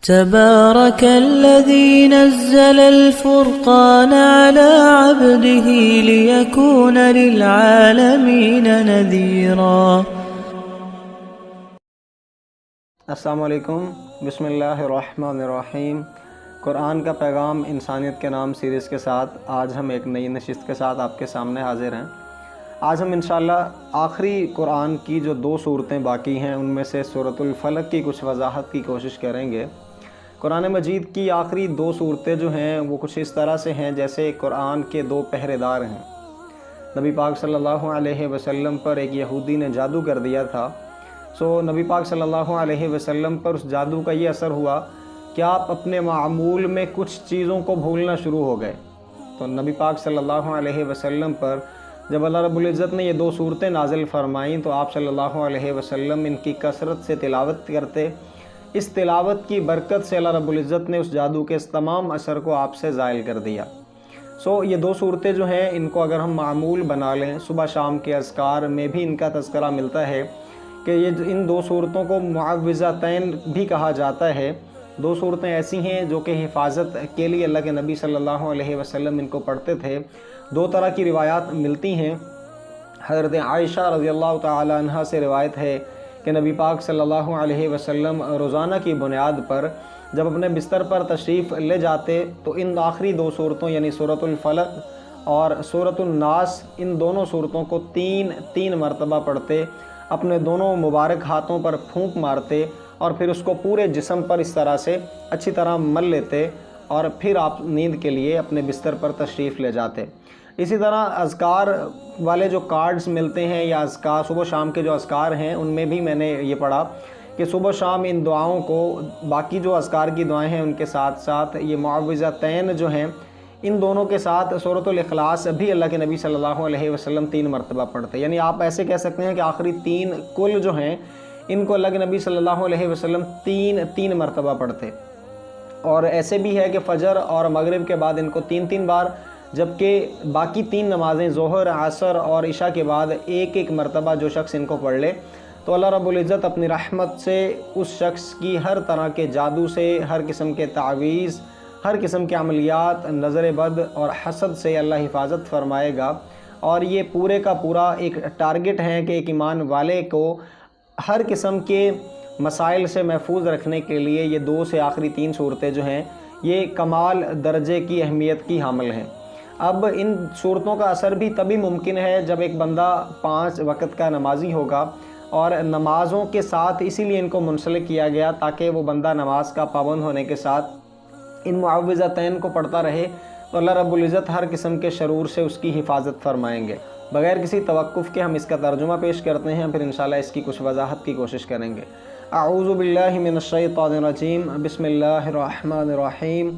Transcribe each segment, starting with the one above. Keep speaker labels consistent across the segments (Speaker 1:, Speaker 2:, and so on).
Speaker 1: تبارك الذي نزل الفرقان على عبده ليكون للعالمين نذيرا۔
Speaker 2: السلام علیکم، بسم اللہ الرحمن الرحیم۔ قرآن کا پیغام انسانیت کے نام سیریز کے ساتھ آج ہم ایک نئی نشست کے ساتھ آپ کے سامنے حاضر ہیں۔ آج ہم انشاءاللہ آخری قرآن کی جو 2 صورتیں باقی ہیں ان میں سے سورۃ الفلق کی کچھ وضاحت کی کوشش کریں گے۔ قرآن مجید کی آخری 2 صورتیں جو ہیں وہ کچھ اس طرح سے ہیں جیسے قرآن کے 2 پہرے دار ہیں۔ نبی پاک صلی اللہ علیہ وسلم پر ایک یہودی نے جادو کر دیا تھا، نبی پاک صلی اللہ علیہ وسلم پر اس جادو کا یہ اثر ہوا کہ آپ اپنے معمول میں کچھ چیزوں کو بھولنا شروع ہو گئے۔ تو نبی پاک صلی اللہ علیہ وسلم پر جب اللہ رب العزت نے یہ 2 صورتیں نازل فرمائیں تو آپ صلی اللہ علیہ وسلم ان کی کثرت سے تلاوت کرتے۔ اس تلاوت کی برکت سے اللہ رب العزت نے اس جادو کے اس تمام اثر کو آپ سے زائل کر دیا۔ یہ 2 صورتیں جو ہیں ان کو اگر ہم معمول بنا لیں، صبح شام کے اذکار میں بھی ان کا تذکرہ ملتا ہے کہ ان 2 صورتوں کو معوذتین بھی کہا جاتا ہے۔ 2 صورتیں ایسی ہیں جو کہ حفاظت کے لیے اللہ کے نبی صلی اللہ علیہ وسلم ان کو پڑھتے تھے۔ 2 طرح کی روایات ملتی ہیں۔ حضرت عائشہ رضی اللہ تعالی عنہ سے روایت ہے کہ نبی پاک صلی اللہ علیہ وسلم روزانہ کی بنیاد پر جب اپنے بستر پر تشریف لے جاتے تو ان آخری 2 صورتوں یعنی سورۃ الفلق اور سورۃ الناس، ان دونوں صورتوں کو 3 مرتبہ پڑھتے، اپنے دونوں مبارک ہاتھوں پر پھونک مارتے اور پھر اس کو پورے جسم پر اس طرح سے اچھی طرح مل لیتے اور پھر آپ نیند کے لیے اپنے بستر پر تشریف لے جاتے۔ اسی طرح اذکار والے جو کارڈز ملتے ہیں یا اذکار صبح شام کے جو اذکار ہیں ان میں بھی میں نے یہ پڑھا کہ صبح شام ان دعاؤں کو باقی جو اذکار کی دعائیں ہیں ان کے ساتھ ساتھ یہ معوذتین جو ہیں ان دونوں کے ساتھ سورۃ الاخلاص بھی اللہ کے نبی صلی اللہ علیہ وسلم 3 مرتبہ پڑھتے۔ یعنی آپ ایسے کہہ سکتے ہیں کہ آخری 3 کل جو ہیں ان کو اللہ کے نبی صلی اللہ علیہ وسلم 3 مرتبہ پڑھتے۔ اور ایسے بھی ہے کہ فجر اور مغرب کے بعد ان کو 3 بار، جبکہ باقی 3 نمازیں ظہر، عصر اور عشاء کے بعد 1 مرتبہ جو شخص ان کو پڑھ لے تو اللہ رب العزت اپنی رحمت سے اس شخص کی ہر طرح کے جادو سے، ہر قسم کے تعویذ، ہر قسم کے عملیات، نظر بد اور حسد سے اللہ حفاظت فرمائے گا۔ اور یہ پورے کا پورا ایک ٹارگٹ ہے کہ ایک ایمان والے کو ہر قسم کے مسائل سے محفوظ رکھنے کے لیے یہ 2 سے آخری 3 صورتیں جو ہیں یہ کمال درجے کی اہمیت کی حامل ہیں۔ اب ان صورتوں کا اثر بھی تبھی ممکن ہے جب ایک بندہ 5 وقت کا نمازی ہوگا، اور نمازوں کے ساتھ اسی لیے ان کو منسلک کیا گیا تاکہ وہ بندہ نماز کا پابند ہونے کے ساتھ ان معوذتین کو پڑھتا رہے تو اللہ رب العزت ہر قسم کے شرور سے اس کی حفاظت فرمائیں گے۔ بغیر کسی توقف کے ہم اس کا ترجمہ پیش کرتے ہیں، پھر انشاءاللہ اس کی کچھ وضاحت کی کوشش کریں گے۔ اعوذ باللہ من الشیطان الرجیم، بسم اللہ الرحمن الرحیم۔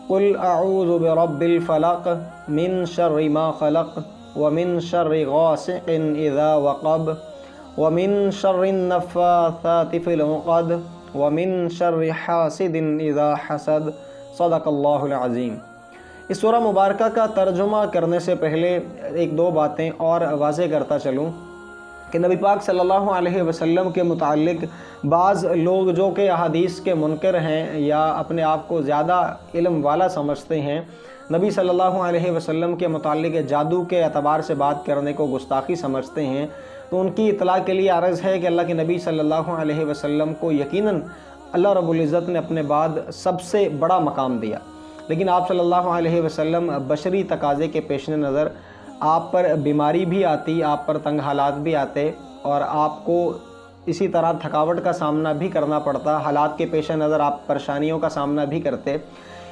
Speaker 2: قل اعوذ برب الفلق من شر ما خلق ومن شر غاسق اذا وقب ومن شر النفاثات في العقد ومن شر حاسد اذا حسد، صدق اللہ العظیم۔ اس سورہ مبارکہ کا ترجمہ کرنے سے پہلے 1-2 باتیں اور واضح کرتا چلوں کہ نبی پاک صلی اللہ علیہ وسلم کے متعلق بعض لوگ جو کہ احادیث کے منکر ہیں یا اپنے آپ کو زیادہ علم والا سمجھتے ہیں، نبی صلی اللہ علیہ وسلم کے متعلق جادو کے اعتبار سے بات کرنے کو گستاخی سمجھتے ہیں، تو ان کی اطلاع کے لیے عرض ہے کہ اللہ کے نبی صلی اللہ علیہ وسلم کو یقیناً اللہ رب العزت نے اپنے بعد سب سے بڑا مقام دیا، لیکن آپ صلی اللہ علیہ وسلم بشری تقاضے کے پیش نظر آپ پر بیماری بھی آتی، آپ پر تنگ حالات بھی آتے اور آپ کو اسی طرح تھکاوٹ کا سامنا بھی کرنا پڑتا، حالات کے پیش نظر آپ پریشانیوں کا سامنا بھی کرتے۔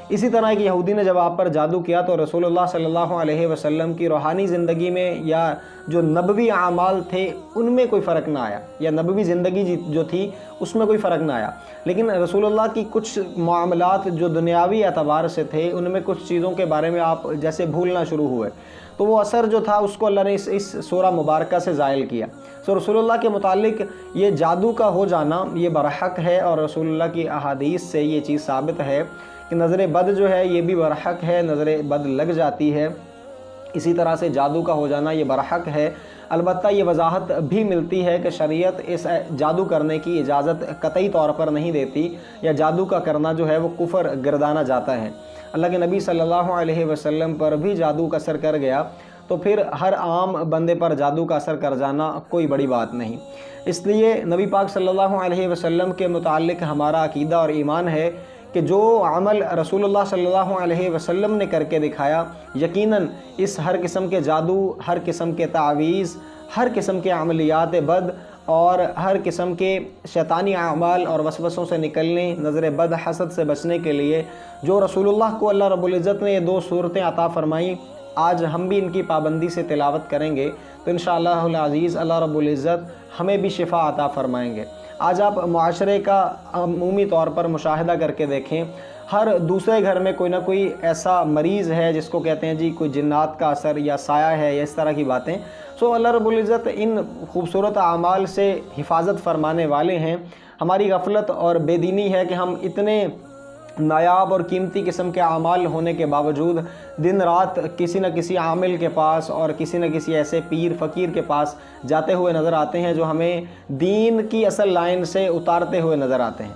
Speaker 2: اسی طرح ایک یہودی نے جب آپ پر جادو کیا تو رسول اللہ صلی اللہ علیہ وسلم کی روحانی زندگی میں یا جو نبوی اعمال تھے ان میں کوئی فرق نہ آیا، یا نبوی زندگی جو تھی اس میں کوئی فرق نہ آیا، لیکن رسول اللہ کی کچھ معاملات جو دنیاوی اعتبار سے تھے ان میں کچھ چیزوں کے بارے میں آپ جیسے بھولنا شروع ہوئے، تو وہ اثر جو تھا اس کو اللہ نے اس سورہ مبارکہ سے زائل کیا۔ رسول اللہ کے متعلق یہ جادو کا ہو جانا یہ برحق ہے، اور رسول اللہ کی احادیث سے یہ چیز ثابت ہے کہ نظر بد جو ہے یہ بھی برحق ہے، نظر بد لگ جاتی ہے۔ اسی طرح سے جادو کا ہو جانا یہ برحق ہے، البتہ یہ وضاحت بھی ملتی ہے کہ شریعت اس جادو کرنے کی اجازت قطعی طور پر نہیں دیتی، یا جادو کا کرنا جو ہے وہ کفر گردانا جاتا ہے۔ اللہ کے نبی صلی اللہ علیہ وسلم پر بھی جادو کا اثر کر گیا، تو پھر ہر عام بندے پر جادو کا اثر کر جانا کوئی بڑی بات نہیں۔ اس لیے نبی پاک صلی اللہ علیہ وسلم کے متعلق ہمارا عقیدہ اور ایمان ہے کہ جو عمل رسول اللہ صلی اللہ علیہ وسلم نے کر کے دکھایا، یقیناً اس ہر قسم کے جادو، ہر قسم کے تعویذ، ہر قسم کے عملیات بد اور ہر قسم کے شیطانی اعمال اور وسوسوں سے نکلنے، نظر بد، حسد سے بچنے کے لیے جو رسول اللہ کو اللہ رب العزت نے یہ 2 صورتیں عطا فرمائیں، آج ہم بھی ان کی پابندی سے تلاوت کریں گے تو انشاءاللہ العزیز اللہ رب العزت ہمیں بھی شفا عطا فرمائیں گے۔ آج آپ معاشرے کا عمومی طور پر مشاہدہ کر کے دیکھیں، ہر دوسرے گھر میں کوئی نہ کوئی ایسا مریض ہے جس کو کہتے ہیں جی کوئی جنات کا اثر یا سایہ ہے یا اس طرح کی باتیں۔ اللہ رب العزت ان خوبصورت اعمال سے حفاظت فرمانے والے ہیں۔ ہماری غفلت اور بے دینی ہے کہ ہم اتنے نایاب اور قیمتی قسم کے اعمال ہونے کے باوجود دن رات کسی نہ کسی عامل کے پاس اور کسی نہ کسی ایسے پیر فقیر کے پاس جاتے ہوئے نظر آتے ہیں جو ہمیں دین کی اصل لائن سے اتارتے ہوئے نظر آتے ہیں۔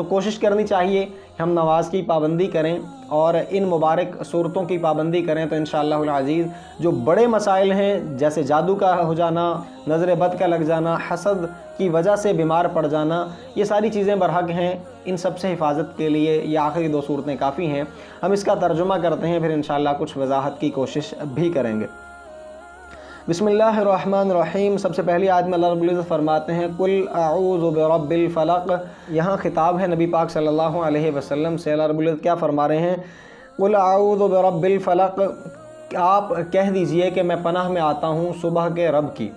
Speaker 2: کوشش کرنی چاہیے کہ ہم نماز کی پابندی کریں اور ان مبارک صورتوں کی پابندی کریں تو انشاءاللہ العزیز جو بڑے مسائل ہیں جیسے جادو کا ہو جانا، نظر بد کا لگ جانا، حسد کی وجہ سے بیمار پڑ جانا، یہ ساری چیزیں برحق ہیں۔ ان سب سے حفاظت کے لیے یہ آخری 2 صورتیں کافی ہیں۔ ہم اس کا ترجمہ کرتے ہیں، پھر انشاءاللہ کچھ وضاحت کی کوشش بھی کریں گے۔ بسم اللہ الرحمن الرحیم۔ سب سے پہلی آیت میں اللہ رب العزت فرماتے ہیں قل اعوذ برب الفلق۔ یہاں خطاب ہے نبی پاک صلی اللہ علیہ وسلم سے۔ اللہ رب العزت کیا فرما رہے ہیں؟ قل اعوذ برب الفلق، آپ کہہ دیجئے کہ میں پناہ میں آتا ہوں صبح کے رب کی۔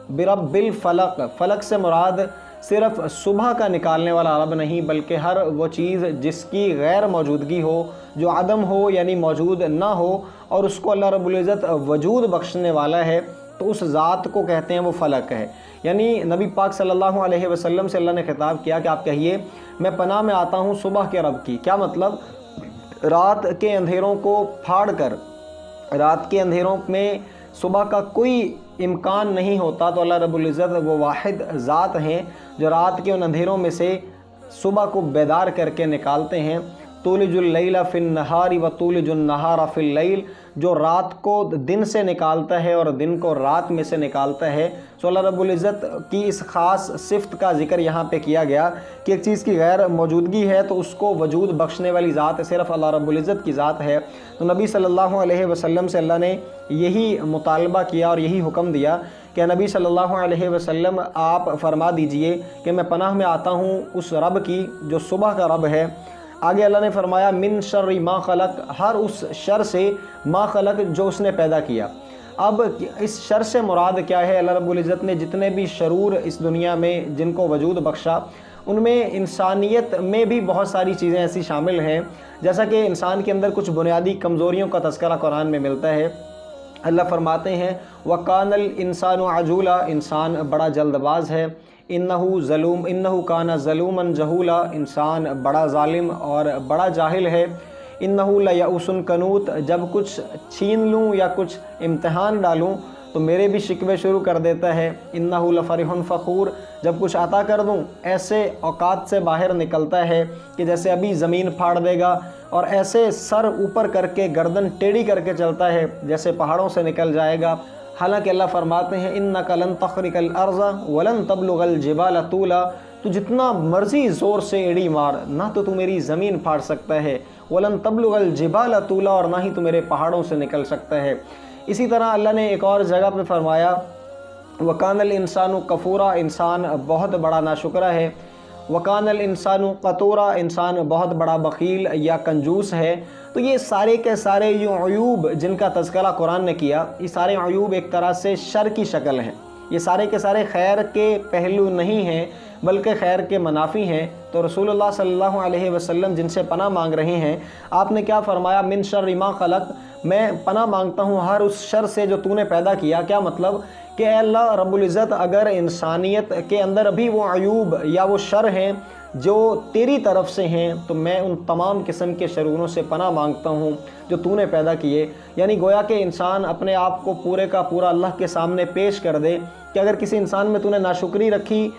Speaker 2: برب الفلق، فلق سے مراد صرف صبح کا نکالنے والا رب نہیں بلکہ ہر وہ چیز جس کی غیر موجودگی ہو، جو عدم ہو یعنی موجود نہ ہو اور اس کو اللہ رب العزت وجود بخشنے والا ہے، تو اس ذات کو کہتے ہیں وہ فلق ہے۔ یعنی نبی پاک صلی اللہ علیہ وسلم سے اللہ نے خطاب کیا کہ آپ کہیے میں پناہ میں آتا ہوں صبح کے رب کی۔ کیا مطلب؟ رات کے اندھیروں کو پھاڑ کر، رات کے اندھیروں میں صبح کا کوئی امکان نہیں ہوتا، تو اللہ رب العزت وہ واحد ذات ہیں جو رات کے ان اندھیروں میں سے صبح کو بیدار کر کے نکالتے ہیں۔ تولج اللیل فی النہار و تولج النہار فی اللیل، جو رات کو دن سے نکالتا ہے اور دن کو رات میں سے نکالتا ہے۔ اللہ رب العزت کی اس خاص صفت کا ذکر یہاں پہ کیا گیا کہ ایک چیز کی غیر موجودگی ہے تو اس کو وجود بخشنے والی ذات صرف اللہ رب العزت کی ذات ہے۔ تو نبی صلی اللہ علیہ وسلم سے اللہ نے یہی مطالبہ کیا اور یہی حکم دیا کہ نبی صلی اللہ علیہ وسلم آپ فرما دیجئے کہ میں پناہ میں آتا ہوں اس رب کی جو صبح کا رب ہے۔ آگے اللہ نے فرمایا من شر ما خلق، ہر اس شر سے ما خلق جو اس نے پیدا کیا۔ اب اس شر سے مراد کیا ہے؟ اللہ رب العزت نے جتنے بھی شرور اس دنیا میں جن کو وجود بخشا، ان میں انسانیت میں بھی بہت ساری چیزیں ایسی شامل ہیں، جیسا کہ انسان کے اندر کچھ بنیادی کمزوریوں کا تذکرہ قرآن میں ملتا ہے۔ اللہ فرماتے ہیں وَقَانَ الْإِنسَانُ عَجُولًا، انسان بڑا جلد باز ہے۔ انہو کانا ظلوماً جہولا، انسان بڑا ظالم اور بڑا جاہل ہے۔ انہو لیئوس کنوت، جب کچھ چھین لوں یا کچھ امتحان ڈالوں تو میرے بھی شکوے شروع کر دیتا ہے۔ انہو لفرح فخور، جب کچھ عطا کر دوں ایسے اوقات سے باہر نکلتا ہے کہ جیسے ابھی زمین پھاڑ دے گا، اور ایسے سر اوپر کر کے گردن ٹیڑھی کر کے چلتا ہے جیسے پہاڑوں سے نکل جائے گا۔ حالانکہ اللہ فرماتے ہیں اِنَّكَ لَن تَخْرِقَ الْأَرْضَ وَلَن تَبْلُغَ الْجِبَالَ طُولًا، تو جتنا مرضی زور سے ایڑی مار، نہ تو میری زمین پھاڑ سکتا ہے، وَلَن تَبْلُغَ الْجِبَالَ طُولًا، اور نہ ہی تو میرے پہاڑوں سے نکل سکتا ہے۔ اسی طرح اللہ نے ایک اور جگہ پہ فرمایا وَكَانَ الْإِنسَانُ كَفُورًا، انسان بہت بڑا ناشکرا ہے۔ وَكَانَ الْإِنسَانُ قَتُورًا، انسان بہت بڑا بخیل یا کنجوس ہے۔ تو یہ سارے کے سارے یہ عیوب جن کا تذکرہ قرآن نے کیا، یہ سارے عیوب ایک طرح سے شر کی شکل ہیں، یہ سارے کے سارے خیر کے پہلو نہیں ہیں بلکہ خیر کے منافی ہیں۔ تو رسول اللہ صلی اللہ علیہ وسلم جن سے پناہ مانگ رہے ہیں، آپ نے کیا فرمایا من شر ما خلق، میں پناہ مانگتا ہوں ہر اس شر سے جو تو نے پیدا کیا۔ کیا مطلب کہ اے اللہ رب العزت اگر انسانیت کے اندر بھی وہ عیوب یا وہ شر ہیں جو تیری طرف سے ہیں، تو میں ان تمام قسم کے شروروں سے پناہ مانگتا ہوں جو تو نے پیدا کیے۔ یعنی گویا کہ انسان اپنے آپ کو پورے کا پورا اللہ کے سامنے پیش کر دے کہ اگر کسی انسان میں تو نے ناشکری رکھی،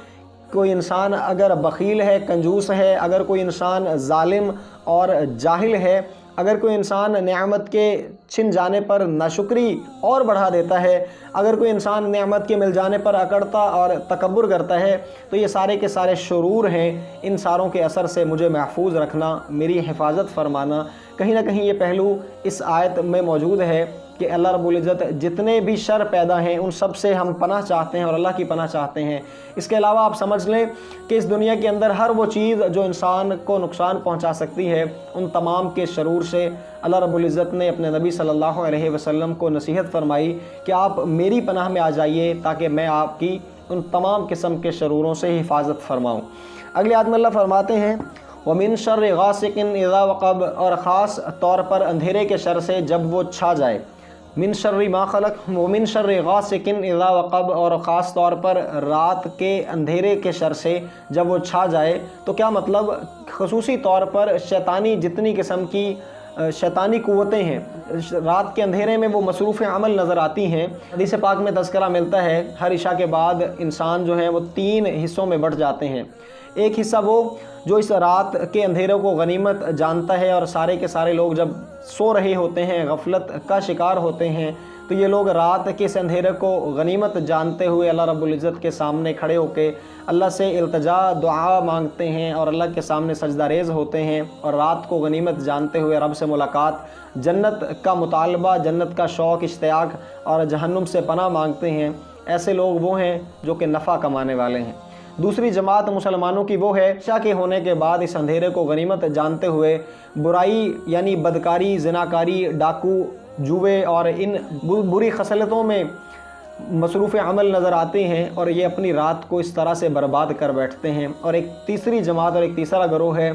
Speaker 2: کوئی انسان اگر بخیل ہے، کنجوس ہے، اگر کوئی انسان ظالم اور جاہل ہے، اگر کوئی انسان نعمت کے چھن جانے پر ناشکری اور بڑھا دیتا ہے، اگر کوئی انسان نعمت کے مل جانے پر اکڑتا اور تکبر کرتا ہے، تو یہ سارے کے سارے شرور ہیں۔ ان ساروں کے اثر سے مجھے محفوظ رکھنا، میری حفاظت فرمانا۔ کہیں نہ کہیں یہ پہلو اس آیت میں موجود ہے کہ اللہ رب العزت جتنے بھی شر پیدا ہیں ان سب سے ہم پناہ چاہتے ہیں اور اللہ کی پناہ چاہتے ہیں۔ اس کے علاوہ آپ سمجھ لیں کہ اس دنیا کے اندر ہر وہ چیز جو انسان کو نقصان پہنچا سکتی ہے، ان تمام کے شرور سے اللہ رب العزت نے اپنے نبی صلی اللہ علیہ وسلم کو نصیحت فرمائی کہ آپ میری پناہ میں آ جائیے تاکہ میں آپ کی ان تمام قسم کے شروروں سے حفاظت فرماؤں۔ اگلی آیت میں اللہ فرماتے ہیں وَمِن شَرِّ غَاسِقٍ إِذَا وَقَبَ، اور خاص طور پر اندھیرے کے شر سے جب وہ چھا جائے۔ من شر ما خلق ومن شر غاسق اذا وقب، اور خاص طور پر رات کے اندھیرے کے شر سے جب وہ چھا جائے۔ تو کیا مطلب؟ خصوصی طور پر شیطانی جتنی قسم کی شیطانی قوتیں ہیں، رات کے اندھیرے میں وہ مصروف عمل نظر آتی ہیں۔ حدیث پاک میں تذکرہ ملتا ہے ہر عشاء کے بعد انسان جو ہیں وہ 3 حصوں میں بٹ جاتے ہیں۔ ایک حصہ وہ جو اس رات کے اندھیروں کو غنیمت جانتا ہے، اور سارے کے سارے لوگ جب سو رہے ہوتے ہیں، غفلت کا شکار ہوتے ہیں، تو یہ لوگ رات کے اس اندھیرے کو غنیمت جانتے ہوئے اللہ رب العزت کے سامنے کھڑے ہو کے اللہ سے التجا دعا مانگتے ہیں اور اللہ کے سامنے سجدہ ریز ہوتے ہیں، اور رات کو غنیمت جانتے ہوئے رب سے ملاقات، جنت کا مطالبہ، جنت کا شوق، اشتیاق اور جہنم سے پناہ مانگتے ہیں۔ ایسے لوگ وہ ہیں جو کہ نفع کمانے والے ہیں۔ دوسری جماعت مسلمانوں کی وہ ہے عشاء کے ہونے کے بعد اس اندھیرے کو غنیمت جانتے ہوئے برائی یعنی بدکاری، زناکاری، ڈاکو، جوئے اور ان بری خصلتوں میں مصروف عمل نظر آتے ہیں، اور یہ اپنی رات کو اس طرح سے برباد کر بیٹھتے ہیں۔ اور ایک تیسری جماعت اور ایک تیسرا گروہ ہے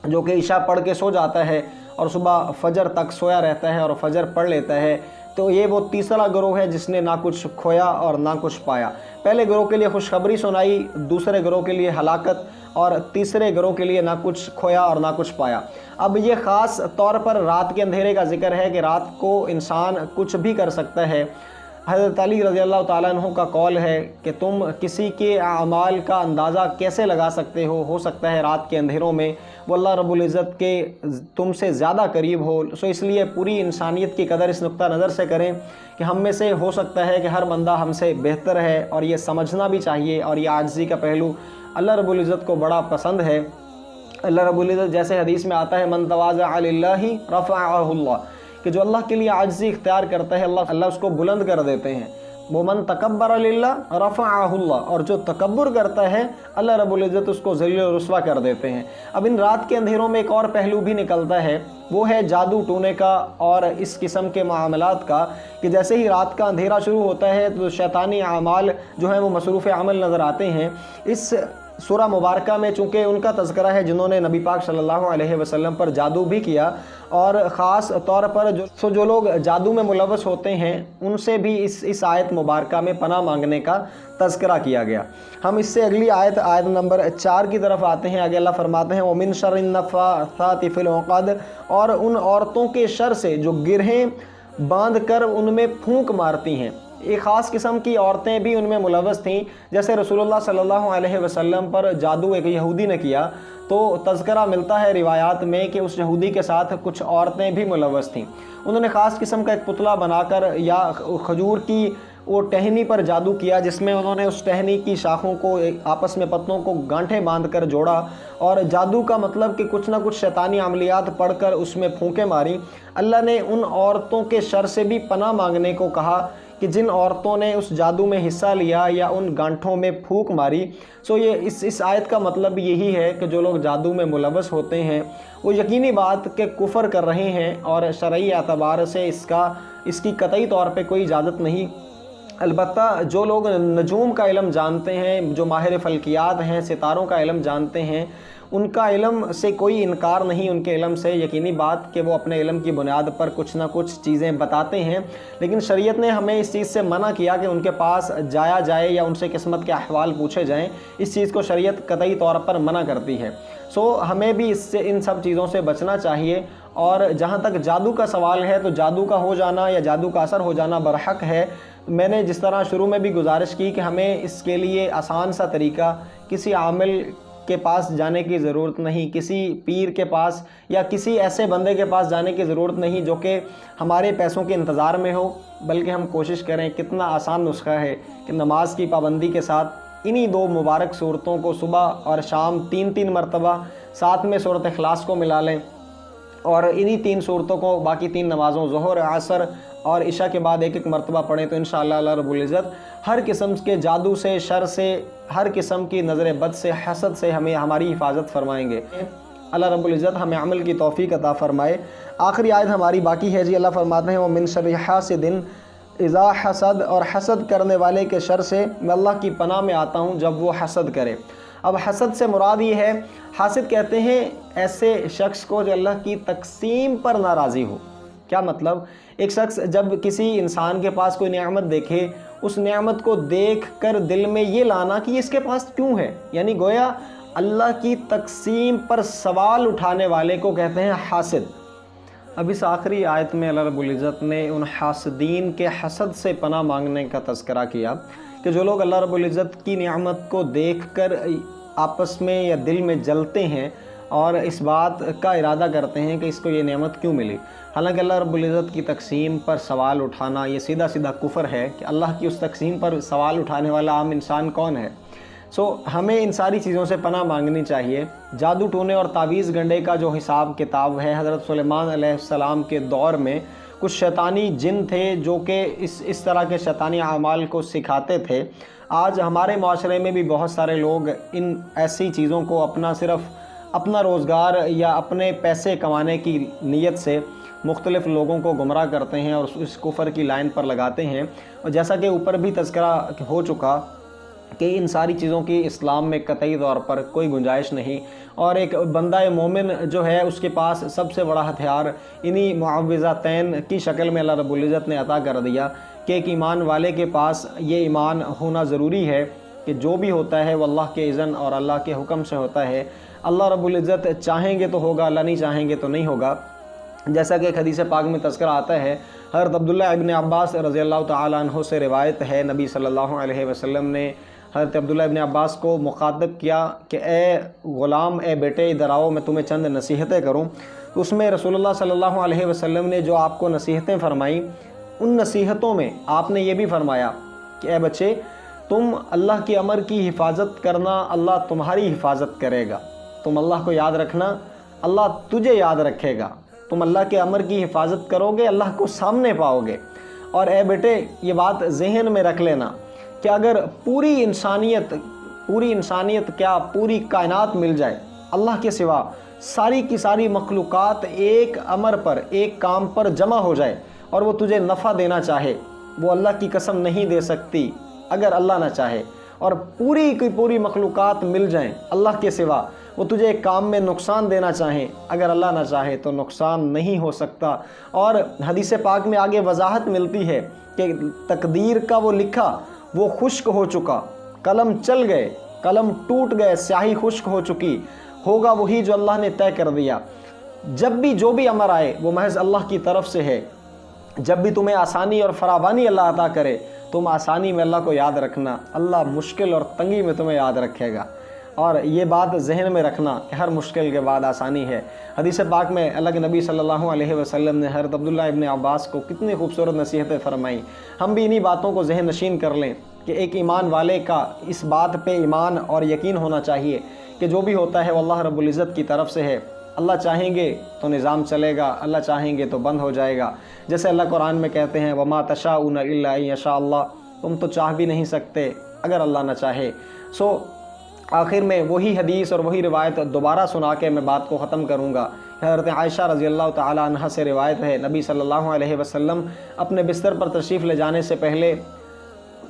Speaker 2: جو کہ عشاء پڑھ کے سو جاتا ہے اور صبح فجر تک سویا رہتا ہے اور فجر پڑھ لیتا ہے۔ تو یہ وہ تیسرا گروہ ہے جس نے نہ کچھ کھویا اور نہ کچھ پایا۔ پہلے گروہ کے لیے خوشخبری سنائی، دوسرے گروہ کے لیے ہلاکت، اور تیسرے گروہ کے لیے نہ کچھ کھویا اور نہ کچھ پایا۔ اب یہ خاص طور پر رات کے اندھیرے کا ذکر ہے کہ رات کو انسان کچھ بھی کر سکتا ہے۔ حضرت علی رضی اللہ تعالیٰ عنہ کا قول ہے کہ تم کسی کے اعمال کا اندازہ کیسے لگا سکتے ہو سکتا ہے رات کے اندھیروں میں وہ اللہ رب العزت کے تم سے زیادہ قریب ہو۔ سو اس لیے پوری انسانیت کی قدر اس نقطہ نظر سے کریں کہ ہم میں سے ہو سکتا ہے کہ ہر بندہ ہم سے بہتر ہے، اور یہ سمجھنا بھی چاہیے، اور یہ عاجزی کا پہلو اللہ رب العزت کو بڑا پسند ہے۔ اللہ رب العزت جیسے حدیث میں آتا ہے من تواضع للہ رفعہ اللہ، کہ جو اللہ کے لیے عاجزی اختیار کرتا ہے اللہ اس کو بلند کر دیتے ہیں۔ وہ من تکبر للہ رفعہ اللہ، اور جو تکبر کرتا ہے اللہ رب العزت اس کو ذلیل و رسوا کر دیتے ہیں۔ اب ان رات کے اندھیروں میں ایک اور پہلو بھی نکلتا ہے، وہ ہے جادو ٹونے کا اور اس قسم کے معاملات کا، کہ جیسے ہی رات کا اندھیرا شروع ہوتا ہے تو شیطانی اعمال جو ہیں وہ مصروف عمل نظر آتے ہیں۔ اس سورہ مبارکہ میں چونکہ ان کا تذکرہ ہے جنہوں نے نبی پاک صلی اللہ علیہ وسلم پر جادو بھی کیا، اور خاص طور پر جو لوگ جادو میں ملوث ہوتے ہیں ان سے بھی اس آیت مبارکہ میں پناہ مانگنے کا تذکرہ کیا گیا۔ ہم اس سے اگلی آیت نمبر 4 کی طرف آتے ہیں۔ آگے اللہ فرماتے ہیں وَمِن شَرِّ النَّفَّاثَاتِ فِي الْعُقَدِ، اور ان عورتوں کے شر سے جو گرہیں باندھ کر ان میں پھونک مارتی ہیں۔ ایک خاص قسم کی عورتیں بھی ان میں ملوث تھیں، جیسے رسول اللہ صلی اللہ علیہ وسلم پر جادو ایک یہودی نے کیا، تو تذکرہ ملتا ہے روایات میں کہ اس یہودی کے ساتھ کچھ عورتیں بھی ملوث تھیں۔ انہوں نے خاص قسم کا ایک پتلا بنا کر یا کھجور کی وہ ٹہنی پر جادو کیا، جس میں انہوں نے اس ٹہنی کی شاخوں کو آپس میں پتوں کو گانٹھیں باندھ کر جوڑا، اور جادو کا مطلب کہ کچھ نہ کچھ شیطانی عملیات پڑھ کر اس میں پھونکیں ماری۔ اللہ نے ان عورتوں کے شر سے بھی پناہ مانگنے کو کہا کہ جن عورتوں نے اس جادو میں حصہ لیا یا ان گانٹھوں میں پھونک ماری۔ سو یہ اس آیت کا مطلب یہی ہے کہ جو لوگ جادو میں ملوث ہوتے ہیں وہ یقینی بات کہ کفر کر رہے ہیں، اور شرعی اعتبار سے اس کی قطعی طور پہ کوئی اجازت نہیں۔ البتہ جو لوگ نجوم کا علم جانتے ہیں، جو ماہر فلکیات ہیں، ستاروں کا علم جانتے ہیں، ان کا علم سے کوئی انکار نہیں، ان کے علم سے یقینی بات کہ وہ اپنے علم کی بنیاد پر کچھ نہ کچھ چیزیں بتاتے ہیں، لیکن شریعت نے ہمیں اس چیز سے منع کیا کہ ان کے پاس جایا جائے یا ان سے قسمت کے احوال پوچھے جائیں۔ اس چیز کو شریعت قطعی طور پر منع کرتی ہے۔ ہمیں بھی اس سے ان سب چیزوں سے بچنا چاہیے۔ اور جہاں تک جادو کا سوال ہے تو جادو کا ہو جانا یا جادو کا اثر ہو جانا برحق ہے۔ میں نے جس طرح شروع میں بھی گزارش کی کہ ہمیں اس کے لیے آسان سا طریقہ، کسی عامل کے پاس جانے کی ضرورت نہیں، کسی پیر کے پاس یا کسی ایسے بندے کے پاس جانے کی ضرورت نہیں جو کہ ہمارے پیسوں کے انتظار میں ہو، بلکہ ہم کوشش کریں، کتنا آسان نسخہ ہے کہ نماز کی پابندی کے ساتھ انہی 2 مبارک صورتوں کو صبح اور شام 3 مرتبہ، ساتھ میں سورۃ اخلاص کو ملا لیں، اور انہی 3 صورتوں کو باقی 3 نمازوں ظہر، عصر اور عشاء کے بعد 1 مرتبہ پڑھیں تو انشاءاللہ اللہ رب العزت ہر قسم کے جادو سے، شر سے، ہر قسم کی نظر بد سے، حسد سے ہماری حفاظت فرمائیں گے۔ اللہ رب العزت ہمیں عمل کی توفیق عطا فرمائے۔ آخری آیت ہماری باقی ہے جی۔ اللہ فرماتے ہیں وَمِن شَرِّ حَاسِدٍ اذا حسد، اور حسد کرنے والے کے شر سے میں اللہ کی پناہ میں آتا ہوں جب وہ حسد کرے۔ اب حسد سے مراد یہ ہے، حاسد کہتے ہیں ایسے شخص کو جو اللہ کی تقسیم پر ناراضی ہو۔ کیا مطلب؟ ایک شخص جب کسی انسان کے پاس کوئی نعمت دیکھے، اس نعمت کو دیکھ کر دل میں یہ لانا کہ اس کے پاس کیوں ہے، یعنی گویا اللہ کی تقسیم پر سوال اٹھانے والے کو کہتے ہیں حاسد۔ اب اس آخری آیت میں اللہ رب العزت نے ان حاسدین کے حسد سے پناہ مانگنے کا تذکرہ کیا کہ جو لوگ اللہ رب العزت کی نعمت کو دیکھ کر آپس میں یا دل میں جلتے ہیں اور اس بات کا ارادہ کرتے ہیں کہ اس کو یہ نعمت کیوں ملی، حالانکہ اللہ رب العزت کی تقسیم پر سوال اٹھانا یہ سیدھا سیدھا کفر ہے کہ اللہ کی اس تقسیم پر سوال اٹھانے والا عام انسان کون ہے۔ ہمیں ان ساری چیزوں سے پناہ مانگنی چاہیے۔ جادو ٹونے اور تعویذ گنڈے کا جو حساب کتاب ہے، حضرت سلیمان علیہ السلام کے دور میں کچھ شیطانی جن تھے جو کہ اس طرح کے شیطانی اعمال کو سکھاتے تھے۔ آج ہمارے معاشرے میں بھی بہت سارے لوگ ان ایسی چیزوں کو اپنا روزگار یا اپنے پیسے کمانے کی نیت سے مختلف لوگوں کو گمراہ کرتے ہیں اور اس کفر کی لائن پر لگاتے ہیں۔ اور جیسا کہ اوپر بھی تذکرہ ہو چکا کہ ان ساری چیزوں کی اسلام میں قطعی طور پر کوئی گنجائش نہیں، اور ایک بندہ مومن جو ہے اس کے پاس سب سے بڑا ہتھیار انہی معوذتین کی شکل میں اللہ رب العزت نے عطا کر دیا کہ ایک ایمان والے کے پاس یہ ایمان ہونا ضروری ہے کہ جو بھی ہوتا ہے وہ اللہ کے اذن اور اللہ کے حکم سے ہوتا ہے۔ اللہ رب العزت چاہیں گے تو ہوگا، اللہ نہیں چاہیں گے تو نہیں ہوگا۔ جیسا کہ ایک حدیث پاک میں تذکرہ آتا ہے، حضرت عبداللہ ابن عباس رضی اللہ تعالیٰ عنہ سے روایت ہے، نبی صلی اللہ علیہ وسلم نے حضرت عبداللہ ابن عباس کو مخاطب کیا کہ اے غلام، اے بیٹے ادھر آؤ، میں تمہیں چند نصیحتیں کروں۔ اس میں رسول اللہ صلی اللہ علیہ وسلم نے جو آپ کو نصیحتیں فرمائیں، ان نصیحتوں میں آپ نے یہ بھی فرمایا کہ اے بچے، تم اللہ کے امر کی حفاظت کرنا، اللہ تمہاری حفاظت کرے گا۔ تم اللہ کو یاد رکھنا، اللہ تجھے یاد رکھے گا۔ تم اللہ کے امر کی حفاظت کرو گے، اللہ کو سامنے پاؤ گے۔ اور اے بیٹے، یہ بات ذہن میں رکھ لینا کہ اگر پوری انسانیت کیا پوری کائنات مل جائے، اللہ کے سوا ساری کی ساری مخلوقات ایک امر پر، ایک کام پر جمع ہو جائے اور وہ تجھے نفع دینا چاہے، وہ اللہ کی قسم نہیں دے سکتی اگر اللہ نہ چاہے۔ اور پوری کی پوری مخلوقات مل جائیں اللہ کے سوا، وہ تجھے ایک کام میں نقصان دینا چاہیں، اگر اللہ نہ چاہے تو نقصان نہیں ہو سکتا۔ اور حدیث پاک میں آگے وضاحت ملتی ہے کہ تقدیر کا وہ لکھا وہ خشک ہو چکا، قلم چل گئے، قلم ٹوٹ گئے، سیاہی خشک ہو چکی، ہوگا وہی جو اللہ نے طے کر دیا۔ جب بھی جو بھی امر آئے وہ محض اللہ کی طرف سے ہے۔ جب بھی تمہیں آسانی اور فراوانی اللہ عطا کرے، تم آسانی میں اللہ کو یاد رکھنا، اللہ مشکل اور تنگی میں تمہیں یاد رکھے گا۔ اور یہ بات ذہن میں رکھنا کہ ہر مشکل کے بعد آسانی ہے۔ حدیث پاک میں اللہ کے نبی صلی اللہ علیہ وسلم نے حضرت عبداللہ ابن عباس کو کتنی خوبصورت نصیحتیں فرمائیں۔ ہم بھی انہی باتوں کو ذہن نشین کر لیں کہ ایک ایمان والے کا اس بات پہ ایمان اور یقین ہونا چاہیے کہ جو بھی ہوتا ہے وہ اللہ رب العزت کی طرف سے ہے۔ اللہ چاہیں گے تو نظام چلے گا، اللہ چاہیں گے تو بند ہو جائے گا۔ جیسے اللہ قرآن میں کہتے ہیں وَمَا تَشَاءُونَ إِلَّا أَن يَشَاءَ اللَّهُ، تم تو چاہ بھی نہیں سکتے اگر اللہ نہ چاہے۔ آخر میں وہی حدیث اور وہی روایت دوبارہ سنا کے میں بات کو ختم کروں گا۔ حضرت عائشہ رضی اللہ تعالیٰ عنہ سے روایت ہے، نبی صلی اللہ علیہ وسلم اپنے بستر پر تشریف لے جانے سے پہلے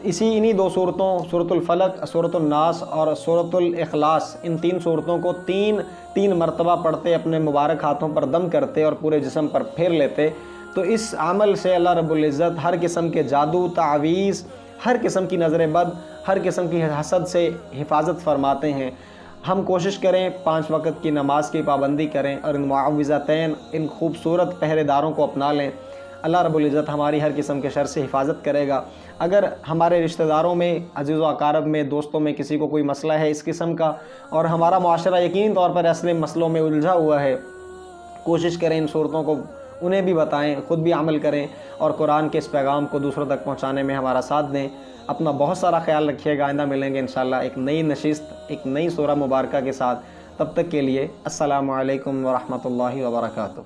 Speaker 2: انہی دو صورتوں سورۃ الفلق، سورۃ الناس اور سورۃ الاخلاص، ان 3 صورتوں کو تین مرتبہ پڑھتے، اپنے مبارک ہاتھوں پر دم کرتے اور پورے جسم پر پھیر لیتے، تو اس عمل سے اللہ رب العزت ہر قسم کے جادو، تعویذ، ہر قسم کی نظر بد، ہر قسم کی حسد سے حفاظت فرماتے ہیں۔ ہم کوشش کریں 5 وقت کی نماز کی پابندی کریں اور ان معوذتین، ان خوبصورت پہرے داروں کو اپنا لیں۔ اللہ رب العزت ہماری ہر قسم کے شر سے حفاظت کرے گا۔ اگر ہمارے رشتہ داروں میں، عزیز و اقارب میں، دوستوں میں کسی کو کوئی مسئلہ ہے اس قسم کا، اور ہمارا معاشرہ یقینی طور پر ایسے مسئلوں میں الجھا ہوا ہے، کوشش کریں ان صورتوں کو انہیں بھی بتائیں، خود بھی عمل کریں اور قرآن کے اس پیغام کو دوسروں تک پہنچانے میں ہمارا ساتھ دیں۔ اپنا بہت سارا خیال رکھیے گا۔ آئندہ ملیں گے انشاءاللہ ایک نئی نشست، ایک نئی سورہ مبارکہ کے ساتھ۔ تب تک کے لیے السلام علیکم ورحمۃ اللہ وبرکاتہ۔